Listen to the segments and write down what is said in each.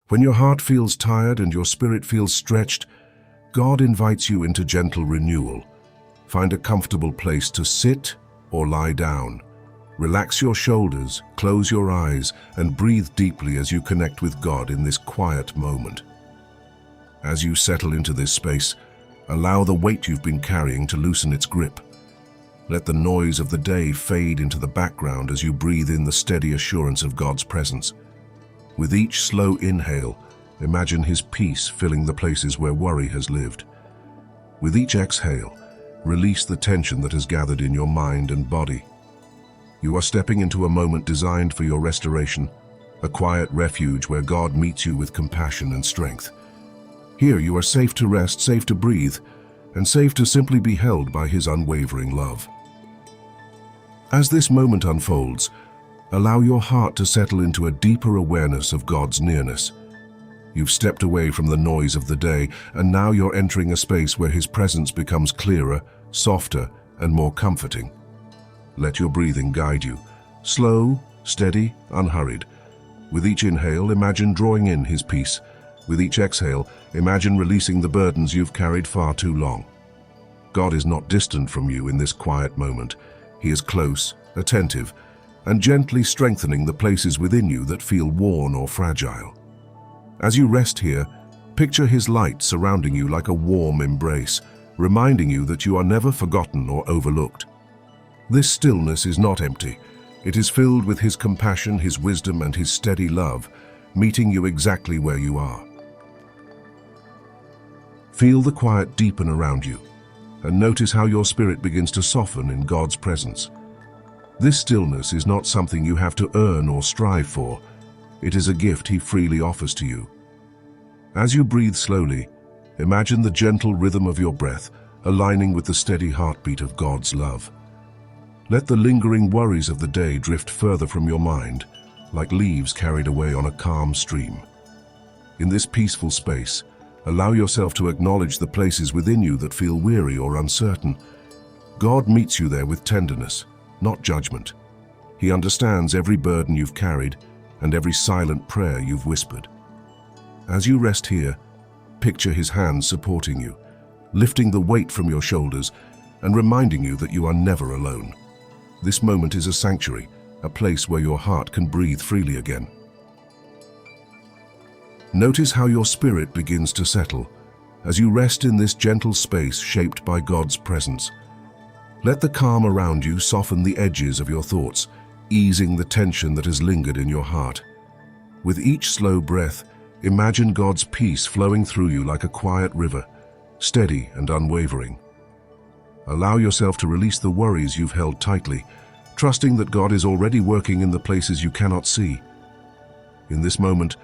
When your heart feels tired and your spirit feels stretched, God invites you into gentle renewal. Find a comfortable place to sit or lie down. Relax your shoulders, close your eyes, and breathe deeply as you connect with God in this quiet moment. As you settle into this space, allow the weight you've been carrying to loosen its grip. Let the noise of the day fade into the background as you breathe in the steady assurance of God's presence. With each slow inhale, imagine His peace filling the places where worry has lived. With each exhale, release the tension that has gathered in your mind and body. You are stepping into a moment designed for your restoration, a quiet refuge where God meets you with compassion and strength. Here you are safe to rest, safe to breathe, and safe to simply be held by His unwavering love. As this moment unfolds, allow your heart to settle into a deeper awareness of God's nearness. You've stepped away from the noise of the day, and now you're entering a space where His presence becomes clearer, softer, and more comforting. Let your breathing guide you. Slow, steady, unhurried. With each inhale, imagine drawing in His peace. With each exhale, imagine releasing the burdens you've carried far too long. God is not distant from you in this quiet moment. He is close, attentive, and gently strengthening the places within you that feel worn or fragile. As you rest here, picture His light surrounding you like a warm embrace, reminding you that you are never forgotten or overlooked. This stillness is not empty. It is filled with His compassion, His wisdom, and His steady love, meeting you exactly where you are. Feel the quiet deepen around you, and notice how your spirit begins to soften in God's presence. This stillness is not something you have to earn or strive for. It is a gift He freely offers to you. As you breathe slowly, imagine the gentle rhythm of your breath aligning with the steady heartbeat of God's love. Let the lingering worries of the day drift further from your mind, like leaves carried away on a calm stream. In this peaceful space, allow yourself to acknowledge the places within you that feel weary or uncertain. God meets you there with tenderness, not judgment. He understands every burden you've carried and every silent prayer you've whispered. As you rest here, picture His hands supporting you, lifting the weight from your shoulders and reminding you that you are never alone. This moment is a sanctuary, a place where your heart can breathe freely again. Notice how your spirit begins to settle as you rest in this gentle space shaped by God's presence. Let the calm around you soften the edges of your thoughts, easing the tension that has lingered in your heart. With each slow breath, imagine God's peace flowing through you like a quiet river, steady and unwavering. Allow yourself to release the worries you've held tightly, trusting that God is already working in the places you cannot see. In this moment,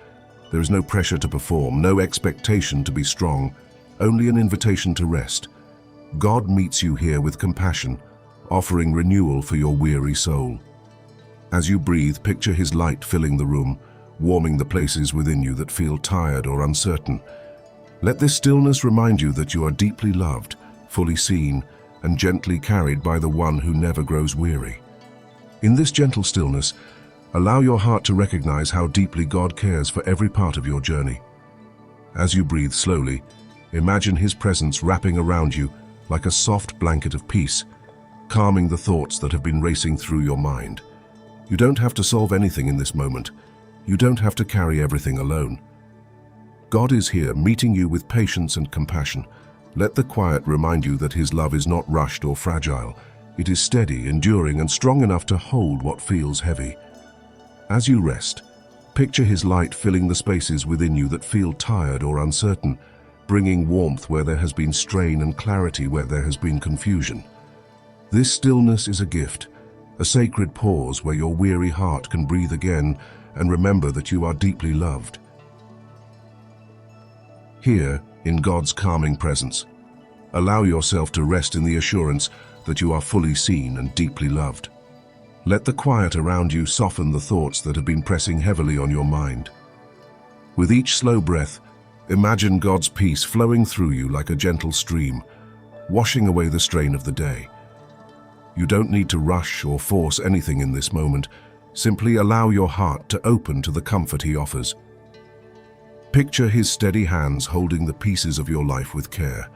there is no pressure to perform, no expectation to be strong, only an invitation to rest. God meets you here with compassion, offering renewal for your weary soul. As you breathe, picture His light filling the room, warming the places within you that feel tired or uncertain. Let this stillness remind you that you are deeply loved, fully seen, and gently carried by the one who never grows weary. In this gentle stillness, allow your heart to recognize how deeply God cares for every part of your journey. As you breathe slowly, imagine His presence wrapping around you like a soft blanket of peace, calming the thoughts that have been racing through your mind. You don't have to solve anything in this moment. You don't have to carry everything alone. God is here, meeting you with patience and compassion. Let the quiet remind you that His love is not rushed or fragile. It is steady, enduring, and strong enough to hold what feels heavy. As you rest, picture His light filling the spaces within you that feel tired or uncertain, bringing warmth where there has been strain and clarity where there has been confusion. This stillness is a gift, a sacred pause where your weary heart can breathe again and remember that you are deeply loved. Here, in God's calming presence, allow yourself to rest in the assurance that you are fully seen and deeply loved. Let the quiet around you soften the thoughts that have been pressing heavily on your mind. With each slow breath, imagine God's peace flowing through you like a gentle stream, washing away the strain of the day. You don't need to rush or force anything in this moment. Simply allow your heart to open to the comfort He offers. Picture his steady hands holding the pieces of your life with care,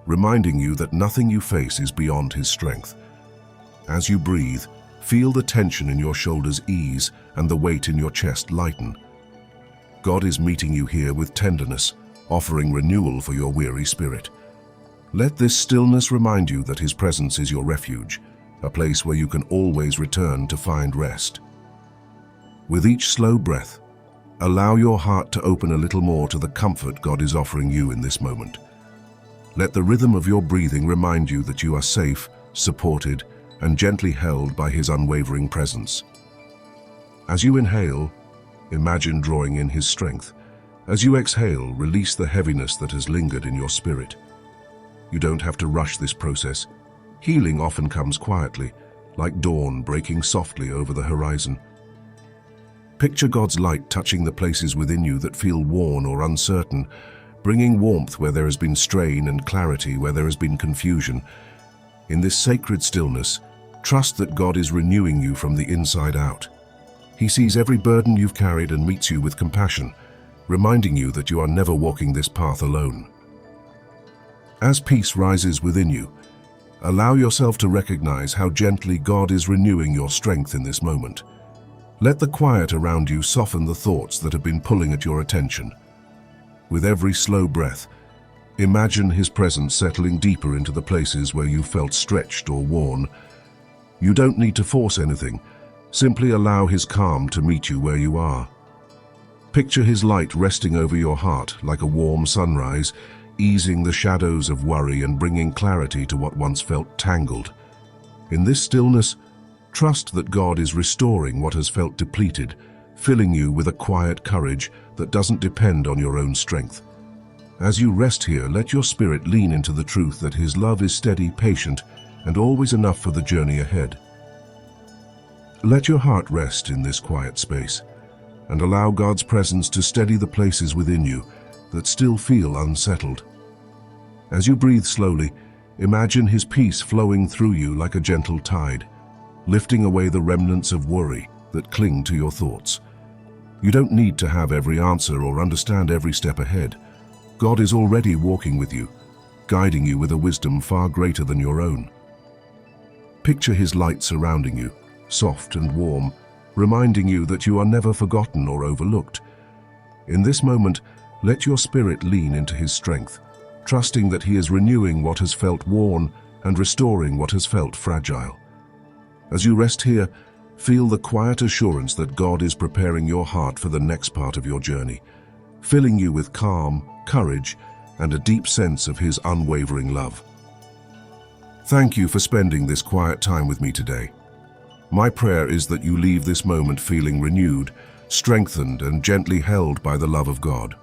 reminding you that nothing you face is beyond his strength. As you breathe, feel the tension in your shoulders ease and the weight in your chest lighten. God is meeting you here with tenderness, offering renewal for your weary spirit. Let this stillness remind you that his presence is your refuge, a place where you can always return to find rest. With each slow breath, allow your heart to open a little more to the comfort God is offering you in this moment. Let the rhythm of your breathing remind you that you are safe, supported, and gently held by his unwavering presence. As you inhale, imagine drawing in his strength. As you exhale, release the heaviness that has lingered in your spirit. You don't have to rush this process. Healing often comes quietly, like dawn breaking softly over the horizon. Picture God's light touching the places within you that feel worn or uncertain, bringing warmth where there has been strain and clarity where there has been confusion. In this sacred stillness, trust that God is renewing you from the inside out. He sees every burden you've carried and meets you with compassion, reminding you that you are never walking this path alone. As peace rises within you, allow yourself to recognize how gently God is renewing your strength in this moment. Let the quiet around you soften the thoughts that have been pulling at your attention. With every slow breath, imagine his presence settling deeper into the places where you felt stretched or worn. You don't need to force anything. Simply allow his calm to meet you where you are. Picture his light resting over your heart like a warm sunrise, easing the shadows of worry and bringing clarity to what once felt tangled. In this stillness, trust that God is restoring what has felt depleted, filling you with a quiet courage that doesn't depend on your own strength. As you rest here, let your spirit lean into the truth that his love is steady, patient, and always enough for the journey ahead. Let your heart rest in this quiet space, and allow God's presence to steady the places within you that still feel unsettled. As you breathe slowly, imagine his peace flowing through you like a gentle tide, lifting away the remnants of worry that cling to your thoughts. You don't need to have every answer or understand every step ahead. God is already walking with you, guiding you with a wisdom far greater than your own. Picture his light surrounding you, soft and warm, reminding you that you are never forgotten or overlooked. In this moment, let your spirit lean into his strength, trusting that he is renewing what has felt worn and restoring what has felt fragile. As you rest here, feel the quiet assurance that God is preparing your heart for the next part of your journey, filling you with calm, courage, and a deep sense of his unwavering love. Thank you for spending this quiet time with me today. My prayer is that you leave this moment feeling renewed, strengthened, and gently held by the love of God.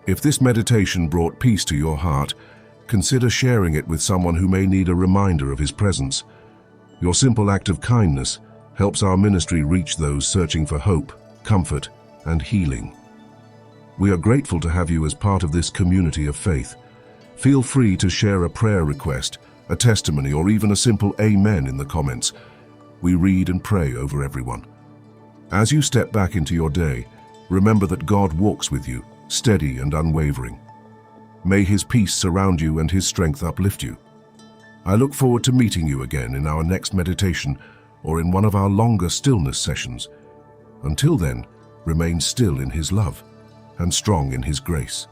If this meditation brought peace to your heart, consider sharing it with someone who may need a reminder of his presence. Your simple act of kindness helps our ministry reach those searching for hope, comfort, and healing. We are grateful to have you as part of this community of faith. Feel free to share a prayer request, a testimony, or even a simple amen in the comments. We read and pray over everyone. As you step back into your day, remember that God walks with you, steady and unwavering. May his peace surround you and his strength uplift you. I look forward to meeting you again in our next meditation or in one of our longer stillness sessions. Until then, remain still in his love and strong in his grace.